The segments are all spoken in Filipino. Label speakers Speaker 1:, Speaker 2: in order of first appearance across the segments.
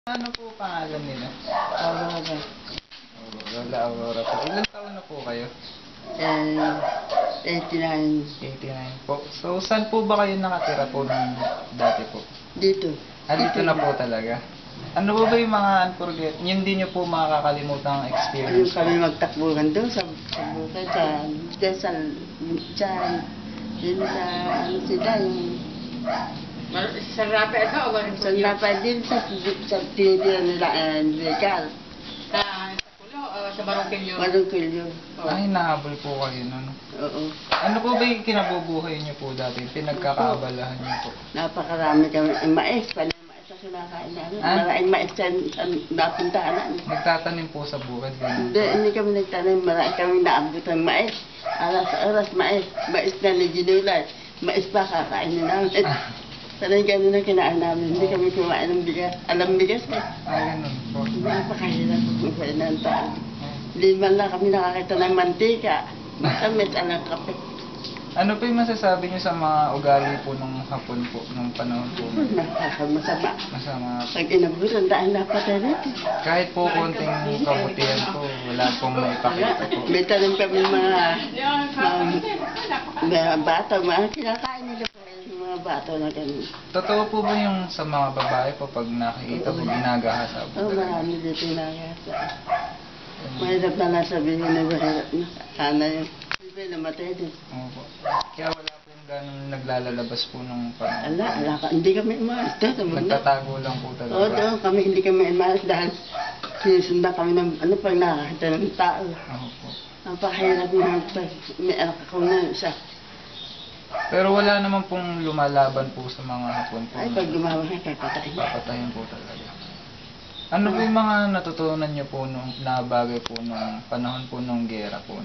Speaker 1: Ano po pangalan nila?
Speaker 2: Aurora.
Speaker 1: Lola Aurora po. Ilan taon na po kayo?
Speaker 2: 89.
Speaker 1: 89 po. So, saan po ba kayo nakatira po nung dati po?
Speaker 2: Dito.
Speaker 1: Dito na po talaga. Ano po ba yung mga unforget? Hindi nyo po makakalimutan ang
Speaker 2: Yung
Speaker 1: experience po?
Speaker 2: kami magtakbuhan doon sa bukid, dyan sa, yun sa, ano sila, yung,
Speaker 3: Sa rapi ito o ganun
Speaker 2: sa napad din sa tinitira nila, legal.
Speaker 3: Sa Pulo o sa Barangkilyo?
Speaker 2: Malungkil yun.
Speaker 1: Ay, nahabol po kayo nun.
Speaker 2: Oo.
Speaker 1: Ano po ba yung kinabubuhay nyo po dati? Pinagkakaabalahan nyo po?
Speaker 2: Napakarami kami, mais, panay mais sa kinakain namin. Maraming mais sa napuntahan namin.
Speaker 1: Nagtatanim po sa bukid. Ganun.
Speaker 2: Hindi kami nagtanong, marami kami naabot ng mais. Aras mais, mais na nagginulay. Mais pa kakainin namin. Sanay gano'n ang kinaan namin, hindi kami kumain ng bigas. Alam bigas eh.
Speaker 1: Ay, ganun po.
Speaker 2: Napakahirap kumain ng tao. Hindi man lang kami nakakita ng mantika. Matamis ang kape.
Speaker 1: Ano po yung masasabi nyo sa mga ugali po nung hapon po, nung panahon po?
Speaker 2: Nakakamasama.
Speaker 1: Masama.
Speaker 2: Pag inabutan, dahil napatay rito.
Speaker 1: Kahit po konting kabutihan po, wala pong maipakita po.
Speaker 2: May tanong kami mga bata, mga kinakain nila po yung mga bata na gano'n.
Speaker 1: Totoo po ba yung sa mga babae po pag nakikita po ginagahasa po?
Speaker 2: Oo, marami dito nagasa. Mahirap na lang sabihin na mahirap na. Sana yung siyempre namatay din.
Speaker 1: Opo. Kaya wala pong ganun naglalalabas po nung panahon.
Speaker 2: Hindi kami umalis doon.
Speaker 1: Nagtatago lang po talaga.
Speaker 2: Oo, doon kami hindi kami umalis dahil sinusundan kami ng pag nakakita ng tao.
Speaker 1: Opo.
Speaker 2: Napakahirap na pag may anak ako na isa.
Speaker 1: Pero wala naman pong lumalaban po sa mga hapon po.
Speaker 2: Ay, pag gumawa ka, papatayin.
Speaker 1: Papatayin po talaga. Ano po yung mga natutunan nyo po nung nabagay po nung panahon po nung gera po?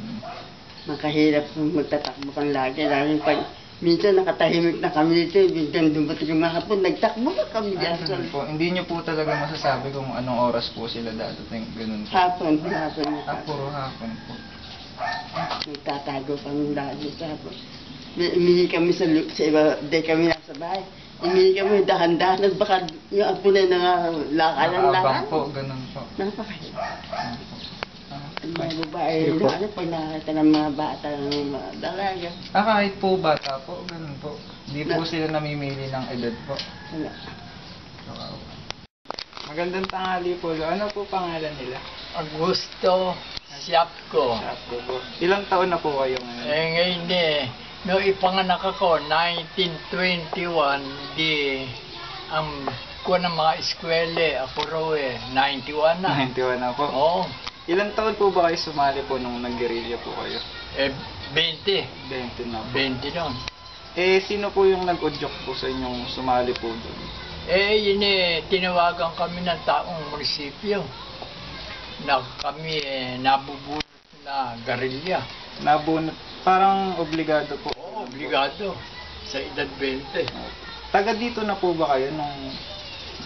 Speaker 2: Makahirap kung magtatakbo kang lagi. Lalo pag minsan nakatahimik na kami dito, minsan dumating yung mga hapon, nagtakbo na kami dyan.
Speaker 1: Ganun po. Hindi nyo po talaga masasabi kung anong oras po sila dadating. Ganun po.
Speaker 2: Hapon.
Speaker 1: Puro hapon po.
Speaker 2: Nagtatago kami lagi sa hapon. Umihi kami sa iba, di kami nasa bahay. Umihi kami dahan-dahan at baka yung apo na lakalan.
Speaker 1: Nakaabang po, ganun po.
Speaker 2: Napakahirap. Ang mga
Speaker 1: Sige
Speaker 2: babae,
Speaker 1: po.
Speaker 2: lalo pag nakakita ng mga bata, ng mga dalaga.
Speaker 1: Kahit po bata po, ganun po. Hindi po sila namimili ng edad po.
Speaker 2: Wala.
Speaker 1: Wow. Magandang tanghali po. Ano po pangalan nila?
Speaker 3: Augusto Siapco.
Speaker 1: Po. Ilang taon na po kayo ngayon?
Speaker 3: Ngayon noong ipanganak ako, 1921, ang kuha ng mga eskwela, ako raw 91 na.
Speaker 1: 91 na po.
Speaker 3: Oo,
Speaker 1: Ilang taon po ba kayo sumali po nung nag-guerrilla po kayo?
Speaker 3: 20.
Speaker 1: 20 na po.
Speaker 3: 20 nun.
Speaker 1: Sino po yung nag-udyok po sa inyong sumali po doon?
Speaker 3: Yun tinawagan kami ng taong munisipyo na kami nabubulot na garilya.
Speaker 1: Nabunot, parang obligado po.
Speaker 3: Oo, obligado. Sa edad 20.
Speaker 1: Taga dito na po ba kayo nung...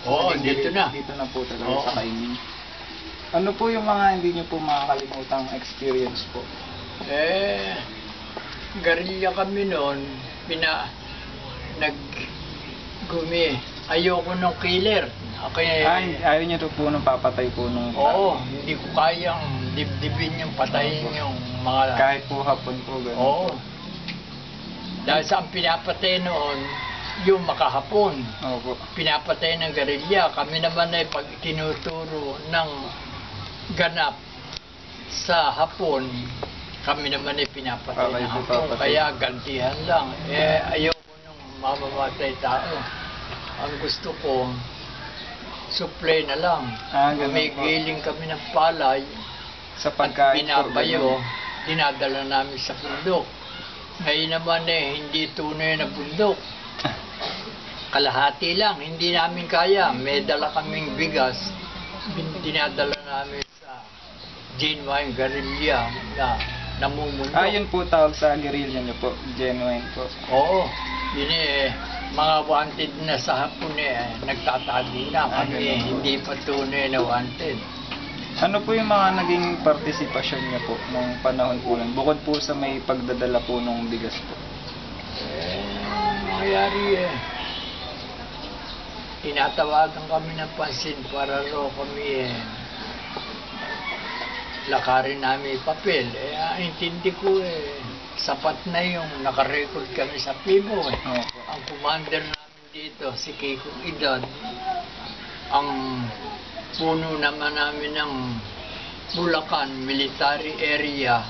Speaker 3: Oo,
Speaker 1: naging
Speaker 3: dito
Speaker 1: guerrilla?
Speaker 3: na.
Speaker 1: Dito na po talaga
Speaker 3: Oo.
Speaker 1: sa Kainin. Ano po yung mga hindi nyo po makakalimutang experience po?
Speaker 3: Garilya kami noon, naggumi. Ayoko nung killer.
Speaker 1: Ayaw nyo to po nung papatay po nung...
Speaker 3: Oo, hindi ko kayang dibdibin yung patayin yung mga...
Speaker 1: Kahit po hapon po, gano'n
Speaker 3: Oo.
Speaker 1: po.
Speaker 3: Dahil sa ang pinapatay noon, yung makahapon.
Speaker 1: Opo.
Speaker 3: Pinapatay ng garilya. Kami naman ay pag tinuturo ng ganap sa hapon, kami naman ay pinapatay
Speaker 1: Okay,
Speaker 3: ng hapon.
Speaker 1: papatay.
Speaker 3: Kaya gantihan lang. Ayoko nung mamamatay tao. Ang gusto ko, supply na lang.
Speaker 1: Ganun
Speaker 3: May
Speaker 1: po.
Speaker 3: giling kami ng palay
Speaker 1: Sa
Speaker 3: at
Speaker 1: pagkain po,
Speaker 3: pinapayo,
Speaker 1: ganun.
Speaker 3: dinadala namin sa bundok. Ngayon naman hindi tunay na bundok. Kalahati lang, hindi namin kaya. May dala kaming bigas, dinadala namin sa genuine guerrilla na namumundo.
Speaker 1: Yun po tawag sa guerrilla nyo po, genuine po.
Speaker 3: Oo, yun mga wanted na sa hapon nagtatago na. Kami
Speaker 1: Ganun po.
Speaker 3: hindi pa tunay na wanted.
Speaker 1: Ano po yung mga naging partisipasyon niyo po nung panahon po lang? Bukod po sa may pagdadala po ng bigas po.
Speaker 3: Nangyari tinatawagan kami ng pansin para raw kami lakarin namin yung papel. Intindi ko sapat na yung nakarecord kami sa PIBO
Speaker 1: Opo.
Speaker 3: Ang commander namin dito, si Kikong Edad, ang puno naman namin ng Bulacan Military Area,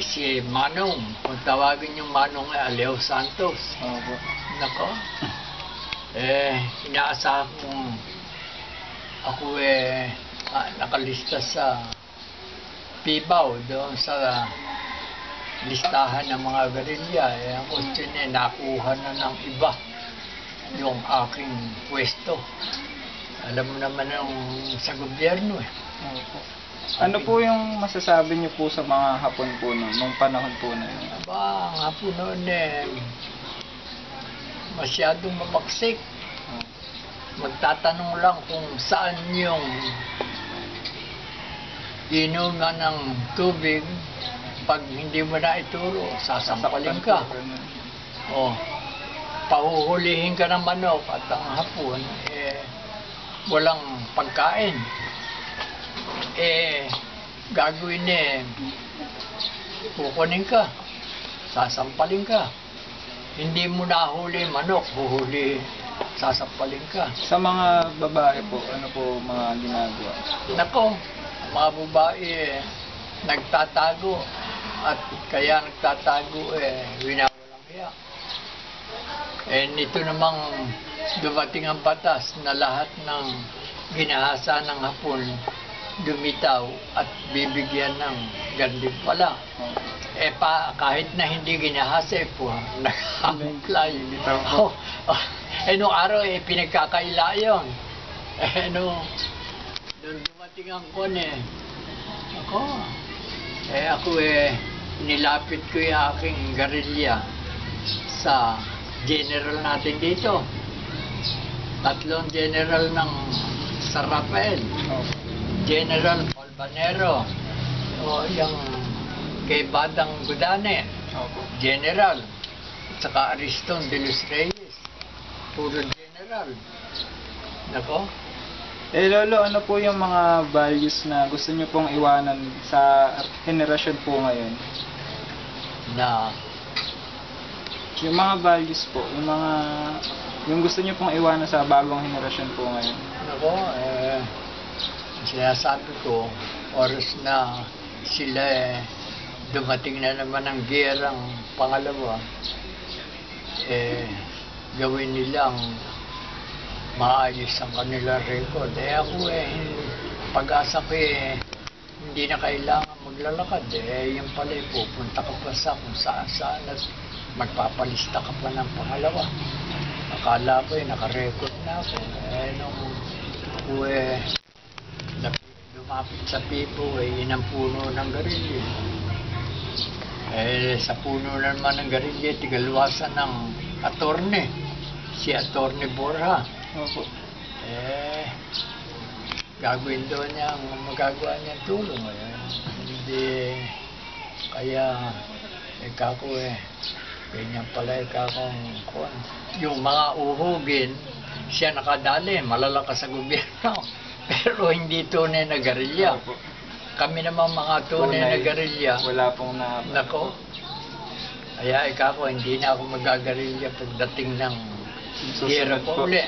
Speaker 3: si Manong. Kung tawagin yung Manong Leo Santos.
Speaker 1: Opo.
Speaker 3: Nako. Inaasahan kong ako nakalista sa PIBAW doon sa listahan ng mga gerilya. Ang question nakuha na ng iba yung aking pwesto. Alam mo naman yung sa gobyerno
Speaker 1: Opo. Ano po yung masasabi niyo po sa mga Hapon po nung panahon po na yun?
Speaker 3: Aba, ang hapon noon masyadong mabaksik. Magtatanong lang kung saan yung inuman ng tubig. Pag hindi mo na ituro, sasampalin ka. O, pahuhulihin ka ng manok at ang hapon, walang pagkain. Gagawin kukunin ka, sasampalin ka. Hindi mo nahuli manok, huhuli, sasampalin ka.
Speaker 1: Sa mga babae po, ano po mga ginagawa?
Speaker 3: Nako, mga babae nagtatago at kaya nagtatago winawalang hiya. Nito namang dumating ang batas na lahat ng ginahasa ng Hapon lumitaw at bibigyan ng gantimpala. Kahit na hindi ginahasa po, nag-apply. Nung araw pinagkakaila yun. Nung dumating ang kon ako nilapit ko yung aking gerilya sa general natin dito. 3 general ng San Rafael. General Colbanero, yung kay Badang Gudane, General, at saka Ariston de los Reyes, puro General. Nako?
Speaker 1: Lolo, ano po yung mga values na gusto niyo pong iwanan sa henerasyon po ngayon?
Speaker 3: Na,
Speaker 1: Yung mga values po, yung gusto niyo pong iwanan sa bagong henerasyon po ngayon.
Speaker 3: nako, sinasabi ko, oras na sila dumating na naman ang gerang pangalawa, gawin nilang maayos ang kanilang record. Ako pag-asa ko hindi na kailangan maglalakad. Yung pala pupunta ka pa sa kung saan at magpapalista ka pa ng pangalawa. Akala ko naka-record na ako. Nung ako lumapit sa PIBO, yun ang puno ng gerilya. Sa puno naman ng gerilya, tigaluwasan ng attorney, si Attorney Borja.
Speaker 1: Opo.
Speaker 3: Gagawin doon niya ang magagawa niyang tulong. Hindi, kaya, kako ganyan pala yung mga uhugin, siya nakadali, malalakas sa gobyerno. Pero hindi tunay na gerilya.
Speaker 1: Opo.
Speaker 3: Kami naman mga tunay na gerilya.
Speaker 1: Wala pong
Speaker 3: Nako. Kaya hindi na ako magagerilya pagdating ng gera
Speaker 1: Susunod
Speaker 3: po
Speaker 1: po.
Speaker 3: uli.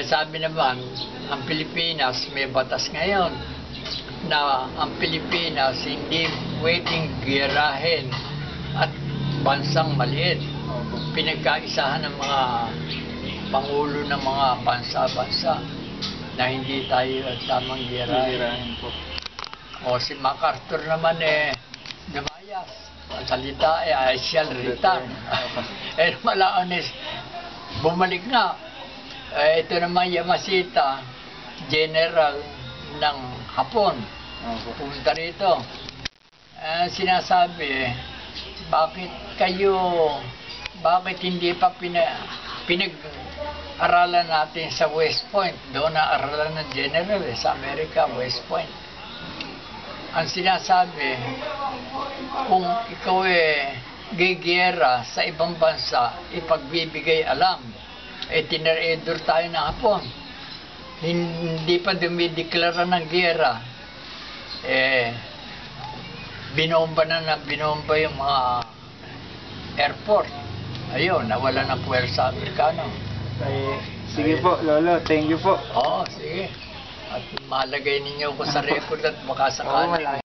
Speaker 3: Sabi naman, ang Pilipinas may batas ngayon na ang Pilipinas hindi pwedeng gerahin at bansang maliit.
Speaker 1: Opo.
Speaker 3: Pinagkaisahan ng mga pangulo ng mga bansa-bansa na hindi tayo tamang gerahin.
Speaker 1: Hihirahin po.
Speaker 3: O si MacArthur naman lumayas. Ang salita I shall return. Malaan bumalik nga. Ito naman Yamashita, General ng Hapon.
Speaker 1: Opo.
Speaker 3: Pumunta rito. Sinasabi, bakit hindi pa pinag-aralan natin sa West Point? Doon na aralan ng General sa Amerika, West Point. Ang sinasabi, kung ikaw gigiyera sa ibang bansa, ipagbibigay alam. tinaredor tayo na hapon. Hindi pa dumideklara ng giyera. Binomba yung mga airport. Ayun, nawala ng puwersa Amerikano.
Speaker 1: Sige po, Lolo. Thank you po.
Speaker 3: Oo, sige. At malagay ninyo ko sa record at baka
Speaker 1: Oo,
Speaker 3: sakali.
Speaker 1: malaki.